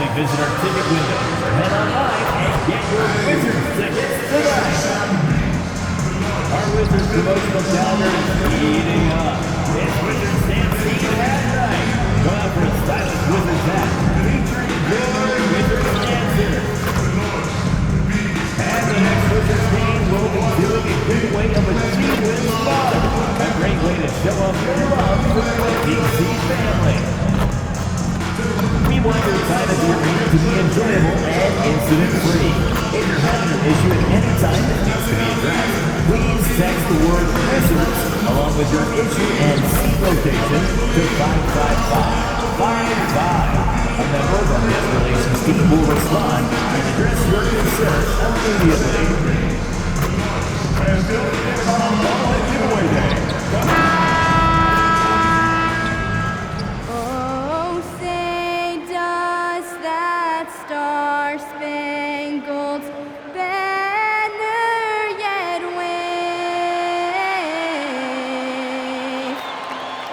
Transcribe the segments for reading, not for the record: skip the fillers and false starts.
Simply visit our ticket window or head online and get your Wizards tickets tonight. Our Wizards promotional calendar is heating up. It's Wizards Stampede Hat Night. Go out for a stylish Wizards hat featuring your Wizards answer. And the next Wizards game will be doing a giveaway of a G-Win spotter. A great way to show off your love for the DC family. We want your time at the arena to be enjoyable and incident-free. If you're having an issue at any time that needs to be addressed, please text the word Wizards along with your issue and seat location to 55555. A member of our guest relations team will respond and address your concern immediately. And giveaway day. Oh, say does that star-spangled banner yet wave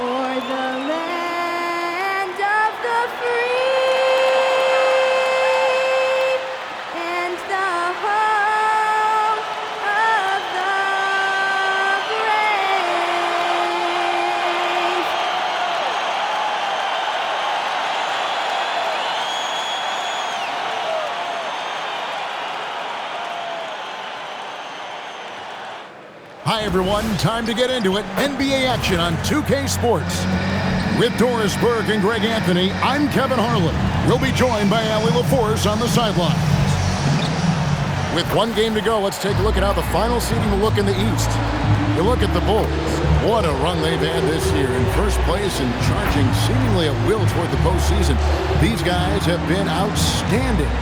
o'er the land of the free and the home of the brave? Hi, everyone. Time to get into it. NBA action on 2K Sports. With Doris Burke and Greg Anthony, I'm Kevin Harlan. We'll be joined by Allie LaForce on the sideline. With one game to go, let's take a look at how the final seeding will look in the East. You look at the Bulls. What a run they've had this year. In first place and charging seemingly at will toward the postseason. These guys have been outstanding.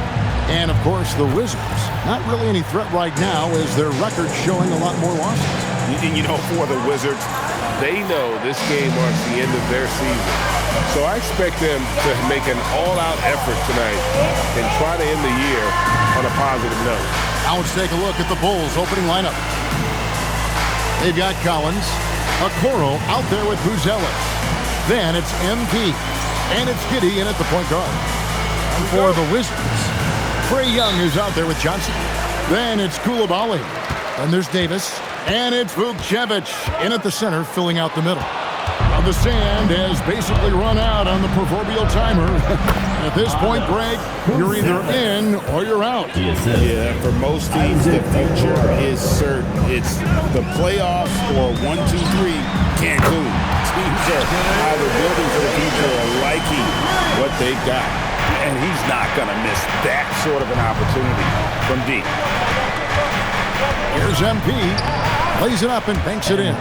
And, of course, the Wizards. Not really any threat right now as their record's showing a lot more losses. You know, for the Wizards, they know this game marks the end of their season. So I expect them to make an all-out effort tonight and try to end the year on a positive note. Now let's take a look at the Bulls' opening lineup. They've got Collins, Okoro out there with Buzelis. Then it's MP, and it's Giddey in at the point guard. And for the Wizards, Trae Young is out there with Johnson. Then it's Koulibaly. Then there's Davis. And it's Vukcevic in at the center, filling out the middle. Well, the sand has basically run out on the proverbial timer. At this point, Greg, you're either in or you're out. Yeah, for most teams, the future is certain. It's the playoffs or 1, 2, 3, Cancun. Teams are either building for the future or liking what they've got. And he's not going to miss that sort of an opportunity from deep. Here's MP. Plays it up and banks it in.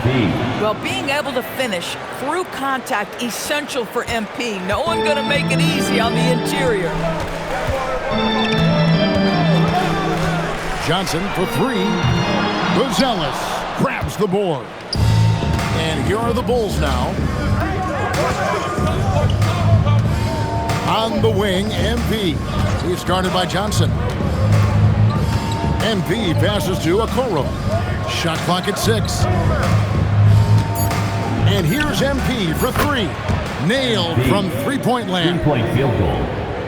Well, being able to finish through contact, essential for MP. No one going to make it easy on the interior. Johnson for three. Buzelis grabs the board. And here are the Bulls now. On the wing, MP. He's guarded by Johnson. MP passes to Okoro. Shot clock at 6. And here's MP for three. Nailed from three-point land. Three-point field goal.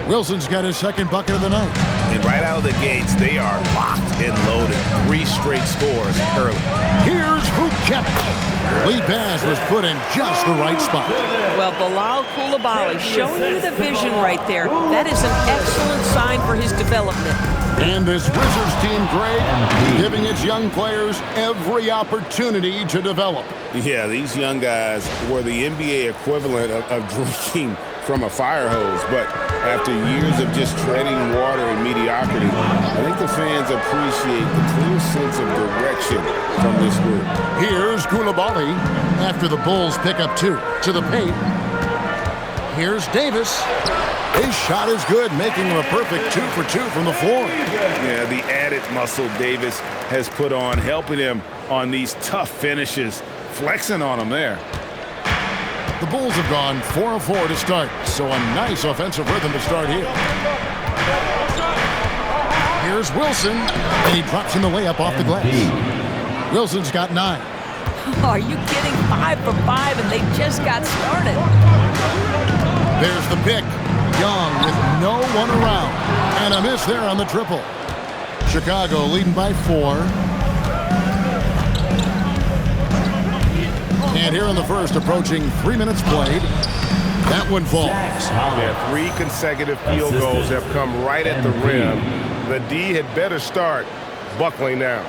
Wilson's got his second bucket of the night. And right out of the gates, they are locked and loaded. 3 straight scores early. Here's Vukcevic. Lead pass was put in just the right spot. Well, Bilal Koulibaly showing you the vision right there. That is an excellent sign for his development. And this Wizards team, Greg, giving its young players every opportunity to develop. Yeah, these young guys were the NBA equivalent of drinking from a fire hose. But after years of just treading water and mediocrity, I think the fans appreciate the clear sense of direction from this group. Here's Koulibaly after the Bulls pick up 2 to the paint. Here's Davis. His shot is good, making him a perfect 2 for 2 from the floor. Yeah, the added muscle Davis has put on, helping him on these tough finishes, flexing on him there. The Bulls have gone 4 of 4 to start, so a nice offensive rhythm to start here. Here's Wilson, and he drops in the layup off the glass. Wilson's got 9. Are you kidding? 5 for 5, and they just got started. There's the pick. Young with no one around. And a miss there on the triple. Chicago leading by 4. And here in the first, approaching 3 minutes played. That one falls. Yeah, 3 consecutive field goals have come right at the rim. The D had better start buckling down.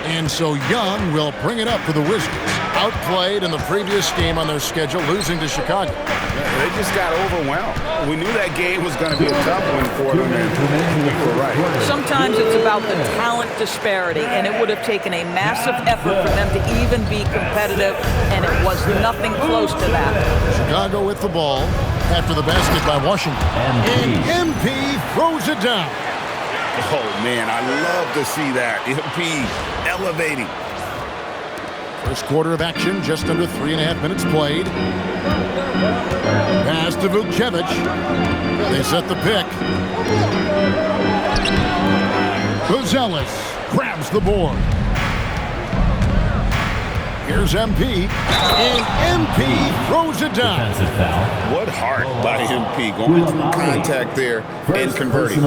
And so Young will bring it up for the Wizards. Outplayed in the previous game on their schedule, losing to Chicago. They just got overwhelmed. We knew that game was going to be a tough one for them, and we were right. Sometimes it's about the talent disparity, and it would have taken a massive effort for them to even be competitive, and it was nothing close to that. Chicago with the ball after the basket by Washington. And MP throws it down. Oh, man, I love to see that. MP elevating. First quarter of action, just under 3.5 minutes played. Pass to Vukcevic. They set the pick. Buzelis grabs the board. Here's MP. And MP throws it down. What heart by MP going through contact there and converting.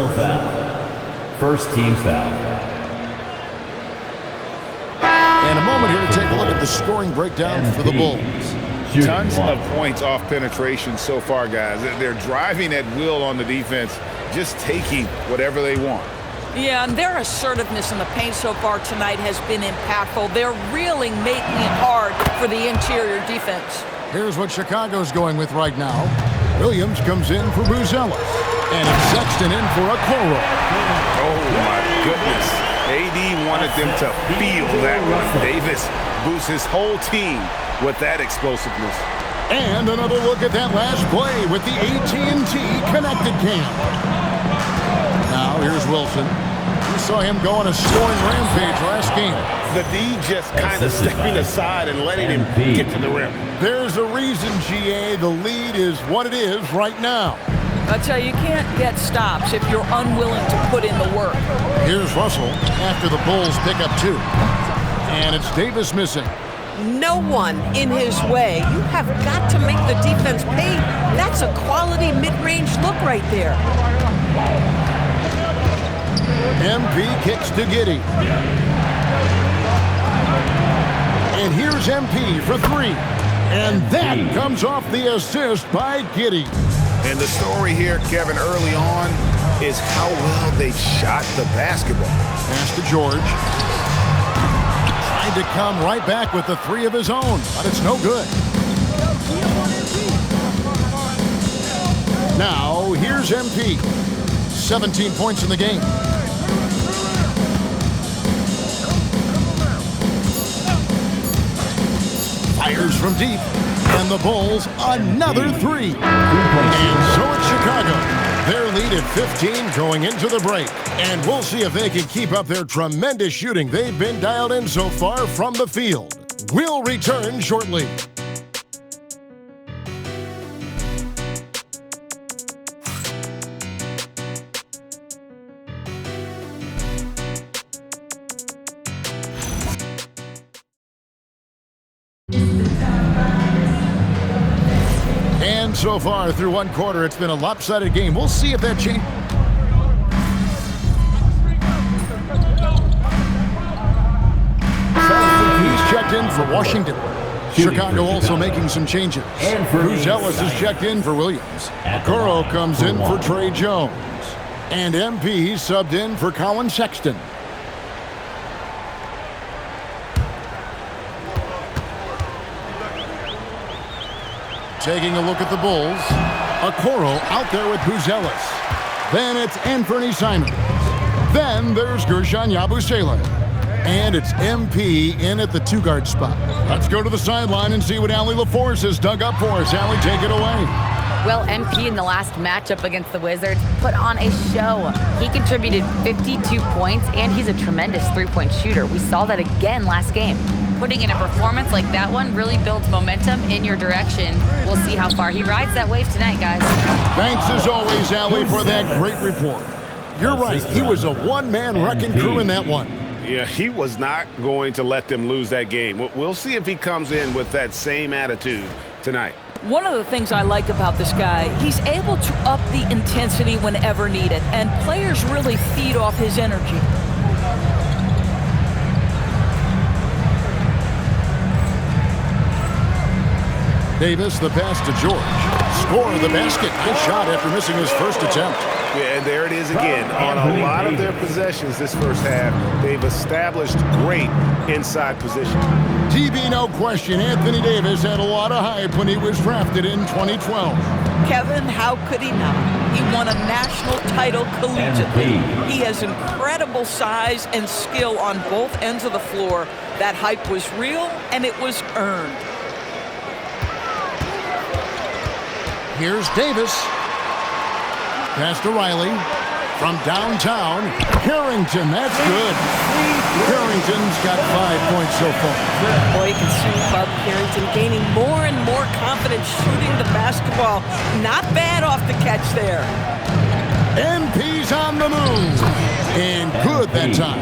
First team foul. And a moment here to take a look at the scoring breakdown for the Bulls. Tons of points off penetration so far, guys. They're driving at will on the defense, just taking whatever they want. Yeah, and their assertiveness in the paint so far tonight has been impactful. They're really making it hard for the interior defense. Here's what Chicago's going with right now. Williams comes in for Buzelis. And it's Sexton in for Okoro. Oh, my goodness. AD wanted them to feel that one. Davis boosts his whole team with that explosiveness. And another look at that last play with the AT&T connected cam. Now here's Wilson. We saw him go on a scoring rampage last game. The D just kind of stepping aside and letting him get to the rim. There's a reason, GA, the lead is what it is right now. I tell you, you can't get stops if you're unwilling to put in the work. Here's Russell after the Bulls pick up 2. And it's Davis missing. No one in his way. You have got to make the defense pay. That's a quality mid-range look right there. MP kicks to Giddey. And here's MP for 3. And that comes off the assist by Giddey. And the story here, Kevin, early on is how well they shot the basketball. Pass to George. Trying to come right back with the 3 of his own, but it's no good. Now, here's MP. 17 points in the game. Fires from deep. And the Bulls, another 3. And so it's Chicago. Their lead at 15 going into the break. And we'll see if they can keep up their tremendous shooting they've been dialed in so far from the field. We'll return shortly. And so far through one quarter, it's been a lopsided game. We'll see if that changes. He's checked in for Washington. Chicago also making some changes. Buzelis is checked in for Williams. Okoro comes in for Trey Jones. And MP subbed in for Colin Sexton. Taking a look at the Bulls. Okoro out there with Buzelis. Then it's Anthony Simons. Then there's Gershon Yabusele. And it's MP in at the 2-guard spot. Let's go to the sideline and see what Allie LaForce has dug up for us. Allie, take it away. Well, MP in the last matchup against the Wizards put on a show. He contributed 52 points, and he's a tremendous three-point shooter. We saw that again last game. Putting in a performance like that one really builds momentum in your direction. We'll see how far he rides that wave tonight, guys. Thanks as always, Allie, for that great report. You're right. He was a one-man wrecking crew in that one. Yeah, he was not going to let them lose that game. We'll see if he comes in with that same attitude tonight. One of the things I like about this guy, he's able to up the intensity whenever needed, and players really feed off his energy. Davis, the pass to George. Score the basket. Nice shot after missing his first attempt. Yeah, and there it is again. On a lot of their possessions this first half, they've established great inside position. TB, no question, Anthony Davis had a lot of hype when he was drafted in 2012. Kevin, how could he not? He won a national title collegiately. He has incredible size and skill on both ends of the floor. That hype was real, and it was earned. Here's Davis. Pass to Riley. From downtown, Harrington, that's good. Harrington's got 5 points so far. Boy, you can see Clark Harrington gaining more and more confidence shooting the basketball. Not bad off the catch there. MP's on the move. And good that time.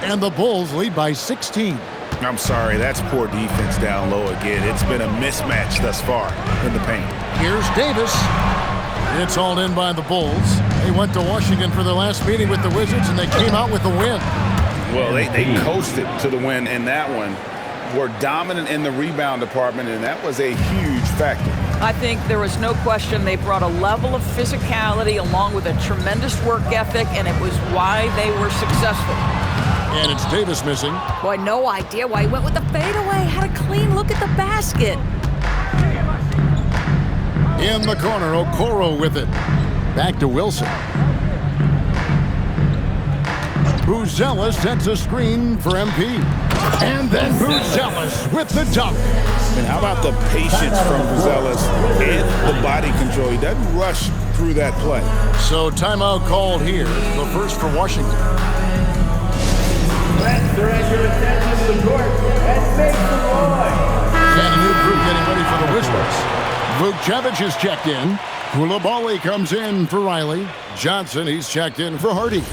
And the Bulls lead by 16. I'm sorry, that's poor defense down low again. It's been a mismatch thus far in the paint. Here's Davis. It's hauled in by the Bulls. They went to Washington for their last meeting with the Wizards, and they came out with a win. Well, they coasted to the win in that one. Were dominant in the rebound department, and that was a huge factor. I think there was no question they brought a level of physicality along with a tremendous work ethic, and it was why they were successful. And it's Davis missing. Boy, no idea why he went with the fadeaway. Had a clean look at the basket. In the corner, Okoro with it. Back to Wilson. Buzelis sets a screen for MP. And then Buzelis with the dunk. And how about the patience from Buzelis and the body control? He doesn't rush through that play. So timeout called here. The first for Washington. Let's direct your attention to the court and make some noise. And a new group getting ready for the Wizards. Vukcevic is checked in. Koulibaly comes in for Riley. Johnson, he's checked in for Hardy.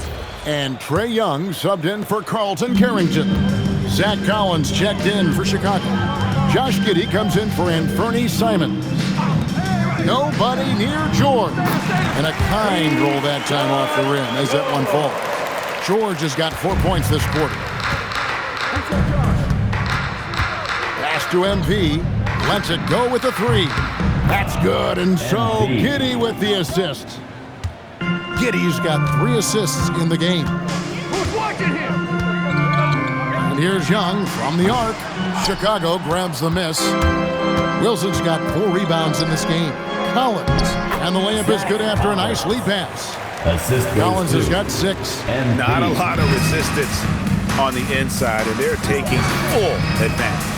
And Trae Young subbed in for Carlton Carrington. Zach Collins checked in for Chicago. Josh Giddey comes in for Anthony Simons. Nobody near George. And a kind roll that time off the rim as that one falls. George has got 4 points this quarter. Pass to MP. Lets it go with the three. That's good, and so Giddey with the assist. Giddey's got 3 assists in the game. Who's watching him? And here's Young from the arc. Chicago grabs the miss. Wilson's got 4 rebounds in this game. Collins, and the layup is good after a nice lead pass. Collins has got 6. And not a lot of resistance on the inside, and they're taking full advantage.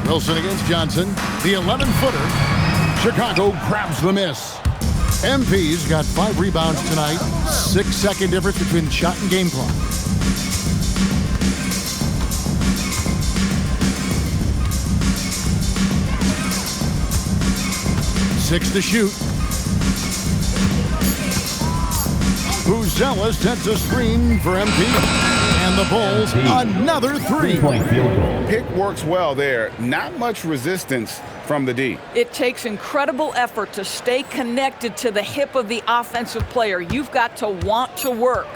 Wilson against Johnson, the 11-footer. Chicago grabs the miss. MP's got 5 rebounds tonight. 6-second difference between shot and game clock. Six to shoot. Buzelis sets a screen for MP. And the Bulls, another 3-point field goal. Pick works well there. Not much resistance from the D. It takes incredible effort to stay connected to the hip of the offensive player. You've got to want to work.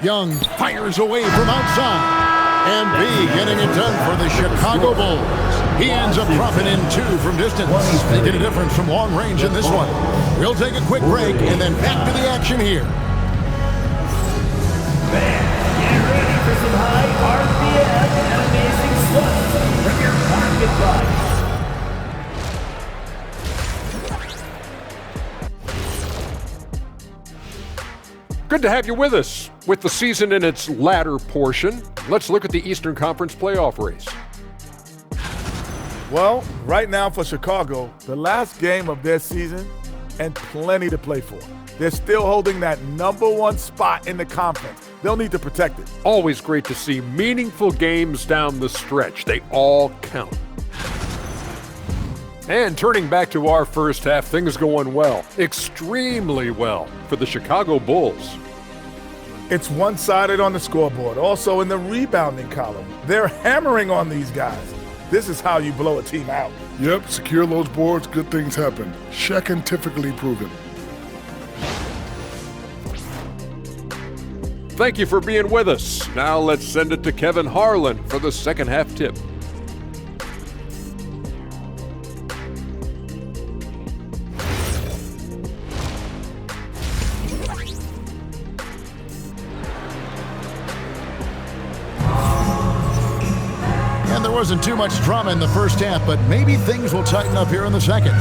Young fires away from outside. MP getting it done for the Chicago Bulls. He ends up dropping in 2 from distance. Making a difference from long range in this one. We'll take a quick break and then back to the action here. Fans, get ready for some high RPM and amazing sluts from your pocket buys. Good to have you with us. With the season in its latter portion, let's look at the Eastern Conference playoff race. Well, right now for Chicago, the last game of their season and plenty to play for. They're still holding that #1 spot in the conference. They'll need to protect it. Always great to see meaningful games down the stretch. They all count. And turning back to our first half, things going well, extremely well for the Chicago Bulls. It's one-sided on the scoreboard. Also in the rebounding column, they're hammering on these guys. This is how you blow a team out. Yep, secure those boards, good things happen. Scientifically proven. Thank you for being with us. Now let's send it to Kevin Harlan for the second half tip. And there wasn't too much drama in the first half, but maybe things will tighten up here in the second.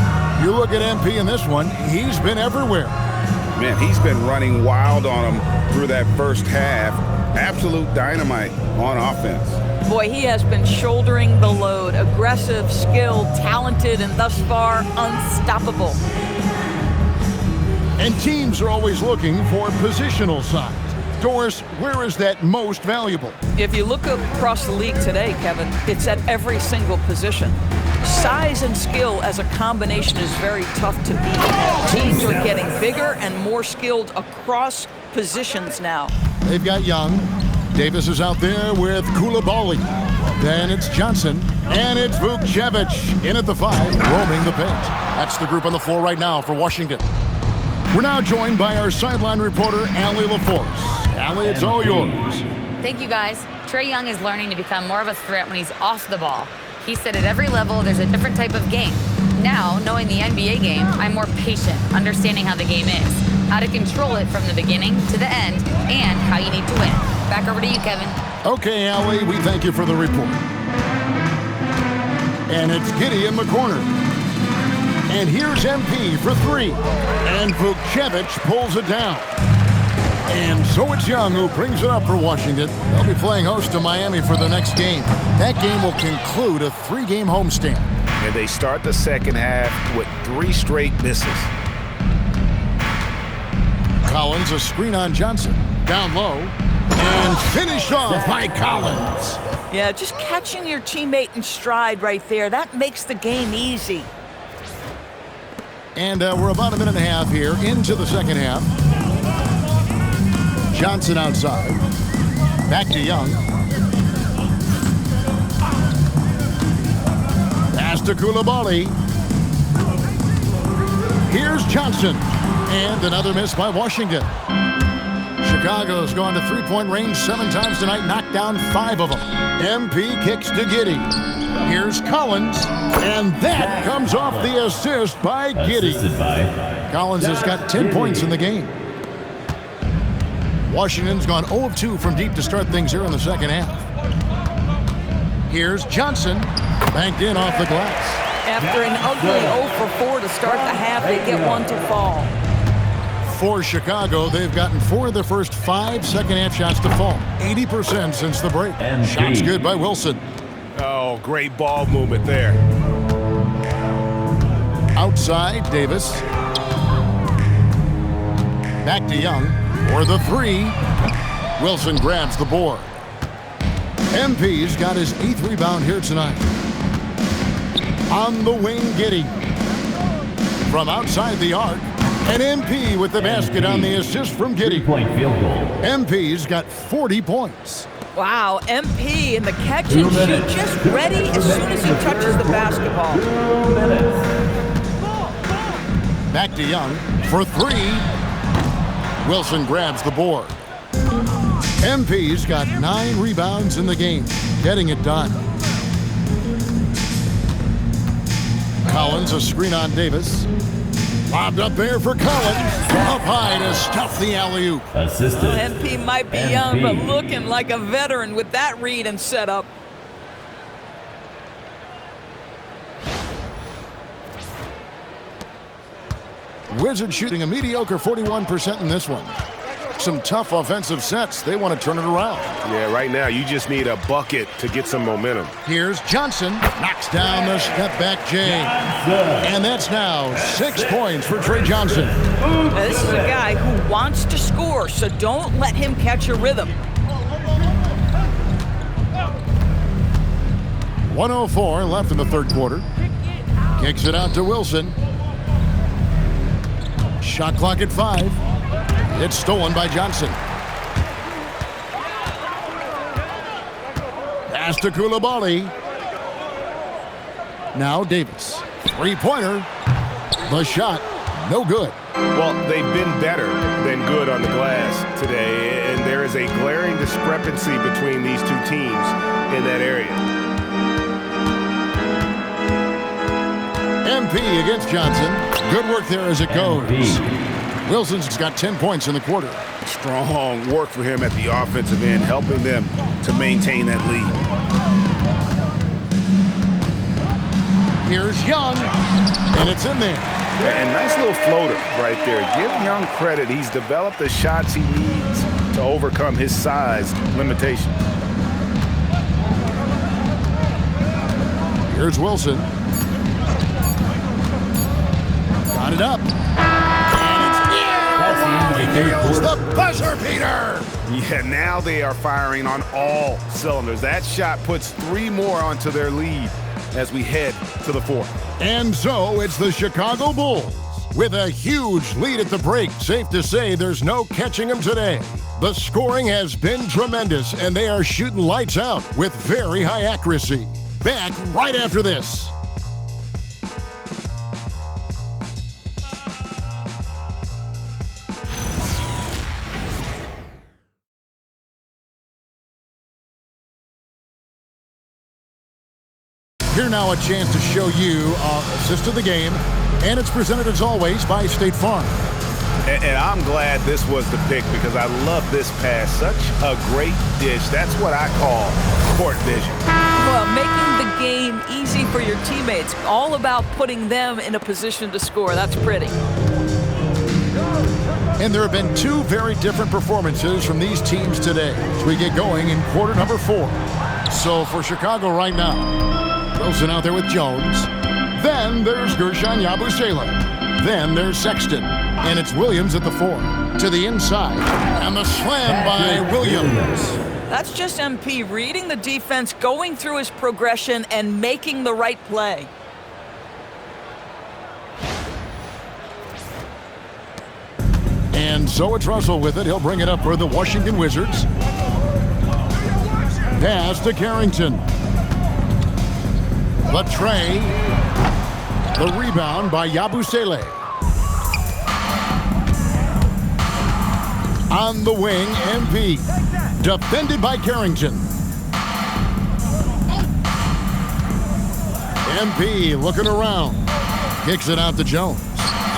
You look at MP in this one, he's been everywhere. Man, he's been running wild on him through that first half. Absolute dynamite on offense. Boy, he has been shouldering the load. Aggressive, skilled, talented, and thus far unstoppable. And teams are always looking for positional size. Doris, where is that most valuable? If you look across the league today, Kevin, it's at every single position. Size and skill as a combination is very tough to beat. Teams are getting bigger and more skilled across positions now. They've got Young. Davis is out there with Koulibaly. Then it's Johnson. And it's Vukcevic in at the 5, roaming the paint. That's the group on the floor right now for Washington. We're now joined by our sideline reporter, Allie LaForce. Allie, it's all yours. Thank you, guys. Trae Young is learning to become more of a threat when he's off the ball. He said at every level there's a different type of game. Now, knowing the NBA game, I'm more patient, understanding how the game is, how to control it from the beginning to the end, and how you need to win. Back over to you, Kevin. Okay, Allie, we thank you for the report. And it's Giddey in the corner. And here's MP for 3. And Vukcevic pulls it down. And so it's Young who brings it up for Washington. They'll be playing host to Miami for the next game. That game will conclude a 3-game homestand. And they start the second half with 3 straight misses. Collins, a screen on Johnson. Down low. And finished off by Collins. Yeah, just catching your teammate in stride right there. That makes the game easy. And we're about a minute and a half here into the second half. Johnson outside. Back to Young. Pass to Koulibaly. Here's Johnson. And another miss by Washington. Chicago's gone to three-point range 7 times tonight, knocked down 5 of them. MP kicks to Giddey. Here's Collins, and that comes off the assist by Giddey. Collins has got 10 points in the game. Washington's gone 0 of 2 from deep to start things here in the second half. Here's Johnson, banked in off the glass. After an ugly 0 for 4 to start the half, they get one to fall. For Chicago, they've gotten 4 of their first 5 second-half shots to fall. 80% since the break. Shots good by Wilson. Oh, great ball movement there. Outside, Davis. Back to Young for the 3. Wilson grabs the board. MP's got his 8th rebound here tonight. On the wing, Giddey. From outside the arc. And MP with the basket on the assist from Giddey. 3-point field goal. MP's got 40 points. Wow, MP in the catch and shoot, just ready as soon as he touches the basketball. 2 minutes. Back to Young for 3. Wilson grabs the board. MP's got 9 rebounds in the game, getting it done. Collins, a screen on Davis. Lobbed up there for Collins. Up high to stuff the alley-oop. Assisted. MP might be young, but looking like a veteran with that read and setup. Wizards shooting a mediocre 41% in this one. Some tough offensive sets. They want to turn it around. Yeah, right now you just need a bucket to get some momentum. Here's Johnson. Knocks down the step-back J. And that's now 6 points for Trae Johnson. Now, this is a guy who wants to score, so don't let him catch a rhythm. 1:04 left in the third quarter. Kicks it out to Wilson. Shot clock at 5. It's stolen by Johnson. Pass to Koulibaly. Now Davis. Three-pointer. The shot, no good. Well, they've been better than good on the glass today, and there is a glaring discrepancy between these two teams in that area. MP against Johnson. Good work there as it goes. Wilson's got 10 points in the quarter. Strong work for him at the offensive end, helping them to maintain that lead. Here's Young, and it's in there. And nice little floater right there. Give Young credit. He's developed the shots he needs to overcome his size limitations. Here's Wilson. Got it up. And it's nails the buzzer beater. Yeah, now they are firing on all cylinders. That shot puts 3 more onto their lead as we head to the 4th. And so it's the Chicago Bulls with a huge lead at the break. Safe to say there's no catching them today. The scoring has been tremendous, and they are shooting lights out with very high accuracy. Back right after this. Here now a chance to show you our assist of the game, and it's presented as always by State Farm. And I'm glad this was the pick because I love this pass. Such a great dish. That's what I call court vision. Well, making the game easy for your teammates. All about putting them in a position to score. That's pretty. And there have been 2 very different performances from these teams today as we get going in quarter number 4. So for Chicago right now, Wilson out there with Jones. Then there's Gershon Yabusele. Then there's Sexton. And it's Williams at the 4. To the inside. And the slam by Williams. That's just MP reading the defense, going through his progression, and making the right play. And so it's Russell with it. He'll bring it up for the Washington Wizards. Pass to Carrington. Latre. The rebound by Yabusele. On the wing, MP. Defended by Carrington. MP looking around. Kicks it out to Jones.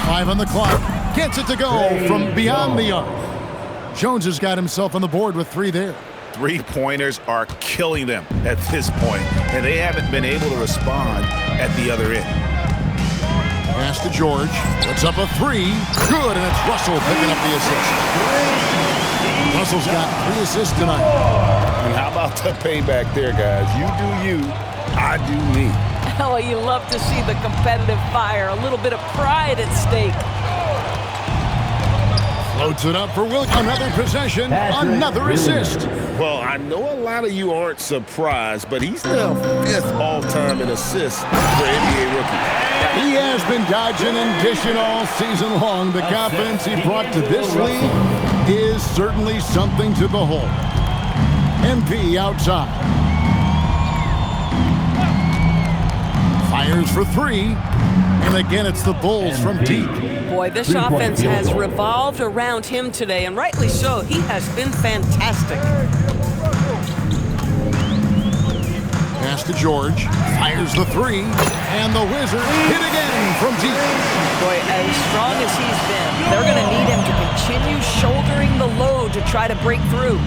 5 on the clock. Gets it to go from beyond the arc. Jones has got himself on the board with 3 there. 3-pointers are killing them at this point, and they haven't been able to respond at the other end. Pass to George. Puts up a 3. Good, and it's Russell picking up the assist. Russell's got 3 assists tonight. And how about the payback there, guys? You do you, I do me. Oh, you love to see the competitive fire. A little bit of pride at stake. Floats it up for Will. Another possession, another assist. Well, I know a lot of you aren't surprised, but he's the 5th all-time in assists for NBA rookie. He has been dodging and dishing all season long. The confidence he brought to this league is certainly something to behold. MP outside. Fires for 3. And again, it's the Bulls from deep. Boy, this offense has revolved around him today, and rightly so. He has been fantastic. Pass to George. Fires the 3. And the Wizards hit again from deep. Boy, as strong as he's been, they're going to need him to continue shouldering the load to try to break through.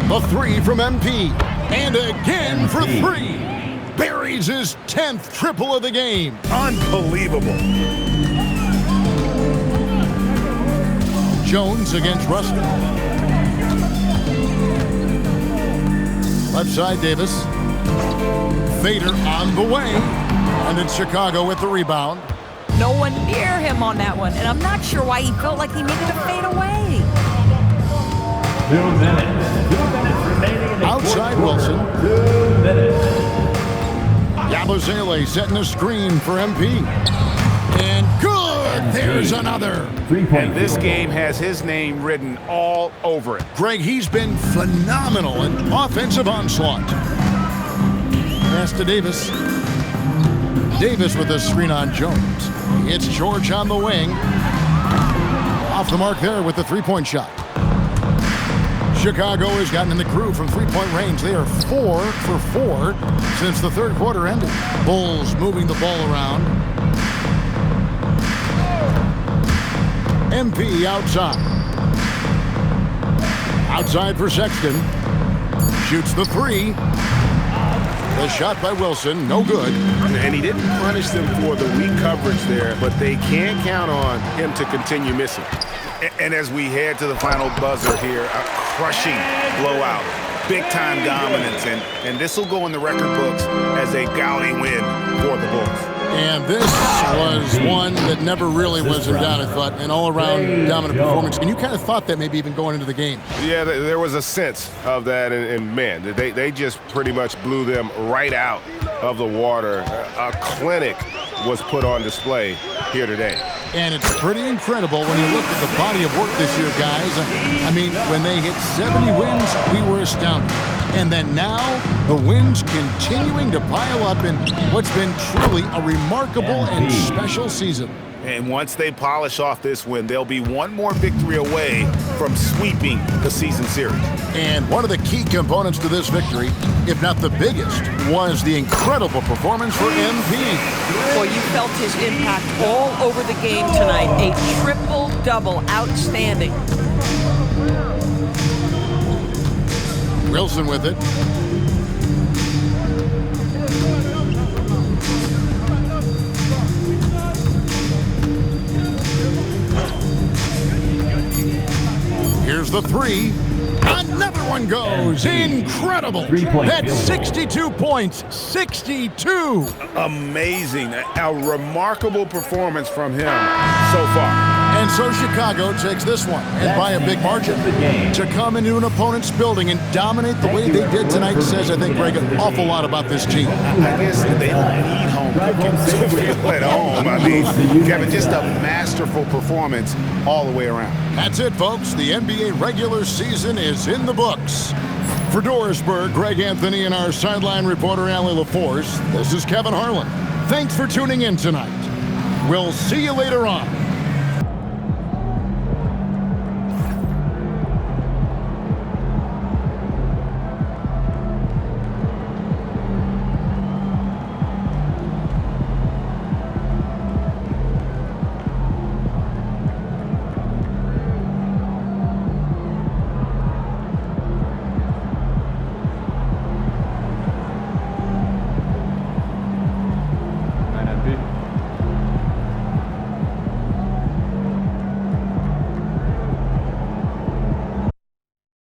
The 3 from MP. And again for 3. Buries his 10th triple of the game. Unbelievable. Jones against Russell. Left side, Davis. Fader on the way. And it's Chicago with the rebound. No one near him on that one, and I'm not sure why he felt like he needed to fade away. 2 minutes. 2 minutes remaining in the outside Wilson. 2 minutes. Yabusele setting a screen for MP. And good! There's another. And this game has his name written all over it. Greg, he's been phenomenal in offensive onslaught. Pass to Davis. Davis with a screen on Jones. It's George on the wing. Off the mark there with the three-point shot. Chicago has gotten in the groove from three-point range. They are 4 for 4 since the third quarter ended. Bulls moving the ball around. MP outside. Outside for Sexton. Shoots the three. The shot by Wilson, no good. And he didn't punish them for the weak coverage there, but they can't count on him to continue missing. And as we head to the final buzzer here, a crushing blowout, big-time dominance, and this will go in the record books as a gaudy win for the Bulls. And this was one that never really was in doubt, I thought, an all-around dominant performance. And you kind of thought that maybe even going into the game. Yeah, there was a sense of that, and man, they just pretty much blew them right out of the water. A clinic was put on display here today. And it's pretty incredible when you look at the body of work this year, guys. I mean, when they hit 70 wins, we were astounded. And then now, the wins continuing to pile up in what's been truly a remarkable and special season. And once they polish off this win, they'll be one more victory away from sweeping the season series. And one of the key components to this victory, if not the biggest, was the incredible performance for MP. Well, you felt his impact all over the game tonight. A triple-double, outstanding. Wilson with it. Here's the three. Another one goes. Incredible. That's 62 points. 62. Amazing. A remarkable performance from him so far. And so Chicago takes this one, and by a big margin. To come into an opponent's building and dominate the way they did tonight says, I think, Greg, an awful lot about this team. I guess they don't need home cooking to feel at home. I mean, Kevin, just a masterful performance all the way around. That's it, folks. The NBA regular season is in the books. For Dorisburg, Greg Anthony and our sideline reporter, Allie LaForce, this is Kevin Harlan. Thanks for tuning in tonight. We'll see you later on.